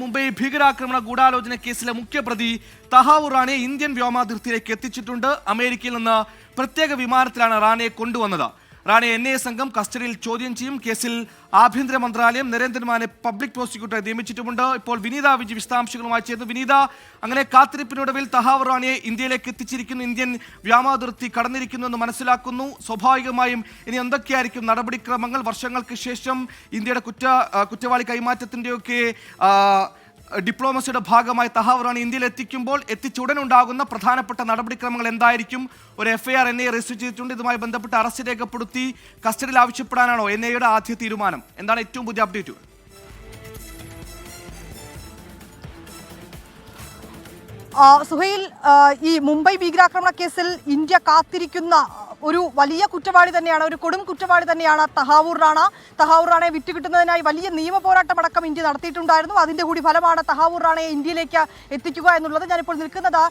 മുംബൈ ഭീകരാക്രമണ ഗൂഢാലോചന കേസിലെ മുഖ്യപ്രതി തഹാവൂർ റാണയെ ഇന്ത്യൻ വ്യോമാതിർത്തിയിലേക്ക് എത്തിച്ചിട്ടുണ്ട്. അമേരിക്കയിൽ നിന്ന് പ്രത്യേക വിമാനത്തിലാണ് റാണയെ കൊണ്ടുവന്നത്. റാണയെ NIA സംഘം കസ്റ്റഡിയിൽ ചോദ്യം ചെയ്യും. കേസിൽ ആഭ്യന്തര മന്ത്രാലയം നരേന്ദ്രമാനെ പബ്ലിക് പ്രോസിക്യൂട്ടറെ നിയമിച്ചിട്ടുമുണ്ട്. ഇപ്പോൾ വിനീത വിജി വിശദാംശങ്ങളുമായി ചേർന്നു. വിനീത, അങ്ങനെ കാത്തിരിപ്പിനൊടുവിൽ തഹാവൂർ റാണയെ ഇന്ത്യയിലേക്ക് എത്തിച്ചിരിക്കുന്നു. ഇന്ത്യൻ വ്യോമാതിർത്തി കടന്നിരിക്കുന്നു എന്ന് മനസ്സിലാക്കുന്നു. സ്വാഭാവികമായും ഇനി എന്തൊക്കെയായിരിക്കും നടപടിക്രമങ്ങൾ? വർഷങ്ങൾക്ക് ശേഷം ഇന്ത്യയുടെ കുറ്റവാളി കൈമാറ്റത്തിൻ്റെയൊക്കെ ഡിപ്ലോമസിയുടെ ഭാഗമായി തഹാവൂർ റാണയെ ഇന്ത്യയിൽ എത്തിച്ചുടനുണ്ടാകുന്ന പ്രധാനപ്പെട്ട നടപടിക്രമങ്ങൾ എന്തായിരിക്കും? ഒരു FIR NIA രജിസ്റ്റർ ചെയ്തിട്ടുണ്ട്. ഇതുമായി ബന്ധപ്പെട്ട് അറസ്റ്റ് രേഖപ്പെടുത്തി കസ്റ്റഡിയിൽ ആവശ്യപ്പെടാനാണോ NIAയുടെ ആദ്യ തീരുമാനം? എന്താണ് ഏറ്റവും പുതിയ അപ്ഡേറ്റുകൾ? സുഹൈൽ, ഈ മുംബൈ ഭീകരാക്രമണ കേസിൽ ഇന്ത്യ കാത്തിരിക്കുന്ന ഒരു വലിയ കുറ്റവാളി തന്നെയാണ്, ഒരു കൊടും കുറ്റവാളി തന്നെയാണ് തഹാവൂർ റാണ. തഹാവൂർ റാണയെ വിറ്റുകിട്ടുന്നതിനായി വലിയ നിയമ പോരാട്ടമടക്കം ഇന്ത്യ നടത്തിയിട്ടുണ്ടായിരുന്നു. അതിന്റെ കൂടി ഫലമാണ് തഹാവൂർ റാണയെ ഇന്ത്യയിലേക്ക് എത്തിക്കുക എന്നുള്ളത്. ഞാനിപ്പോൾ നിൽക്കുന്നത്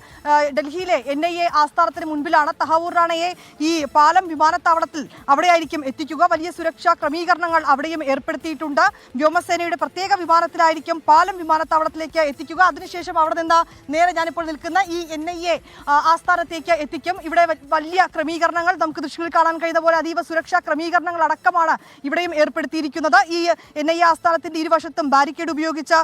ഡൽഹിയിലെ NIA ആസ്ഥാനത്തിന് മുൻപിലാണ്. തഹാവൂർ റാണയെ ഈ പാലം വിമാനത്താവളത്തിൽ അവിടെയായിരിക്കും എത്തിക്കുക. വലിയ സുരക്ഷാ ക്രമീകരണങ്ങൾ അവിടെയും ഏർപ്പെടുത്തിയിട്ടുണ്ട്. വ്യോമസേനയുടെ പ്രത്യേക വിമാനത്തിലായിരിക്കും പാലം വിമാനത്താവളത്തിലേക്ക് എത്തിക്കുക. അതിനുശേഷം അവിടെ നിന്ന് നേരെ ഞാനിപ്പോൾ നിൽക്കുന്ന ഈ NIA ആസ്ഥാനത്തേക്ക് എത്തിക്കും. ഇവിടെ വലിയ ക്രമീകരണങ്ങൾ നമുക്ക് ദൃശ്യങ്ങളിൽ കാണാൻ കഴിയുന്ന പോലെ അതീവ സുരക്ഷാ ക്രമീകരണങ്ങൾ അടക്കമാണ് ഇവിടെയും ഏർപ്പെടുത്തിയിരിക്കുന്നത്. ഈ NIA ആസ്ഥാനത്തിന്റെ ഇരുവശത്തും ബാരിക്കേഡ് ഉപയോഗിച്ച്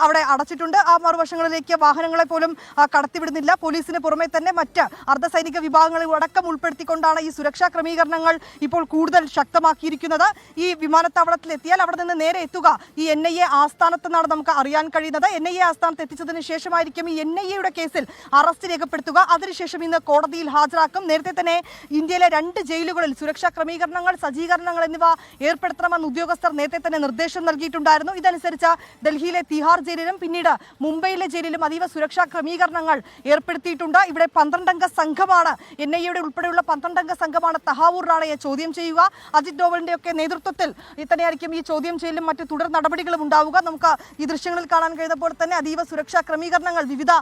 അവിടെ അടച്ചിട്ടുണ്ട്. ആ മറുവശങ്ങളിലേക്ക് വാഹനങ്ങളെ പോലും കടത്തിവിടുന്നില്ല. പോലീസിന് പുറമെ തന്നെ മറ്റ് അർദ്ധസൈനിക വിഭാഗങ്ങളിൽ അടക്കം ഉൾപ്പെടുത്തിക്കൊണ്ടാണ് ഈ സുരക്ഷാ ക്രമീകരണങ്ങൾ ഇപ്പോൾ കൂടുതൽ ശക്തമാക്കിയിരിക്കുന്നത്. ഈ വിമാനത്താവളത്തിൽ എത്തിയാൽ അവിടെ നിന്ന് നേരെ എത്തുക ഈ NIA ആസ്ഥാനത്തെന്നാണ് നമുക്ക് അറിയാൻ കഴിയുന്നത്. NIA ആസ്ഥാനത്ത് എത്തിച്ചതിന് ശേഷമായിരിക്കും ഈ NIAയുടെ കേസിൽ അറസ്റ്റ് രേഖപ്പെടുത്തുക. അതിനുശേഷം ഇന്ന് കോടതിയിൽ ഹാജരാക്കും. നേരത്തെ തന്നെ ഇന്ത്യയിലെ 2 ജയിലുകളിൽ സുരക്ഷാ ക്രമീകരണങ്ങൾ, സജ്ജീകരണങ്ങൾ എന്നിവ ഏർപ്പെടുത്തണമെന്ന് ഉദ്യോഗസ്ഥർ നേരത്തെ തന്നെ നിർദ്ദേശം നൽകിയിട്ടുണ്ടായിരുന്നു. ഇതനുസരിച്ച് ഡൽഹിയിലെ തിഹാർ ജയിലിലും പിന്നീട് മുംബൈയിലെ ജയിലിലും അതീവ സുരക്ഷാ ക്രമീകരണങ്ങൾ ഏർപ്പെടുത്തിയിട്ടുണ്ട്. ഇവിടെ 12-അംഗ സംഘമാണ്, NIAയുടെ ഉൾപ്പെടെയുള്ള 12-അംഗ സംഘമാണ് തഹാവൂർ റാണയെ ചോദ്യം ചെയ്യുക. അജിത് ഡോവലിന്റെ ഒക്കെ നേതൃത്വത്തിൽ തന്നെയായിരിക്കും ഈ ചോദ്യം ചെയ്യലും മറ്റ് തുടർ നടപടികളും ഉണ്ടാവുക. നമുക്ക് ഈ ദൃശ്യങ്ങളിൽ കാണാൻ കഴിയുന്ന പോലെ തന്നെ അതീവ സുരക്ഷാ ക്രമീകരണങ്ങൾ വിവിധ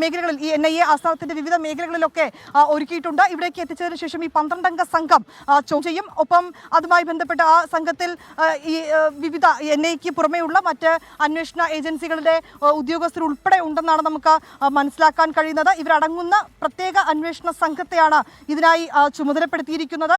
മേഖലകളിൽ ഈ NIA ആസ്ഥാനത്തിന്റെ വിവിധ മേഖലകളിലൊക്കെ ഒരുക്കിയിട്ടുണ്ട്. ഇവിടേക്ക് എത്തിച്ചതിന് ശേഷം ഈ 12-അംഗ സംഘം ചോദ്യം ചെയ്യും. ഒപ്പം അതുമായി ബന്ധപ്പെട്ട ആ സംഘത്തിൽ ഈ വിവിധ NIAക്ക് പുറമെയുള്ള മറ്റ് അന്വേഷണ ഏജൻസികളുടെ ഉദ്യോഗസ്ഥർ ഉൾപ്പെടെ ഉണ്ടെന്നാണ് നമുക്ക് മനസ്സിലാക്കാൻ കഴിയുന്നത്. ഇവരടങ്ങുന്ന പ്രത്യേക അന്വേഷണ സംഘത്തെയാണ് ഇതിനായി ചുമതലപ്പെടുത്തിയിരിക്കുന്നത്.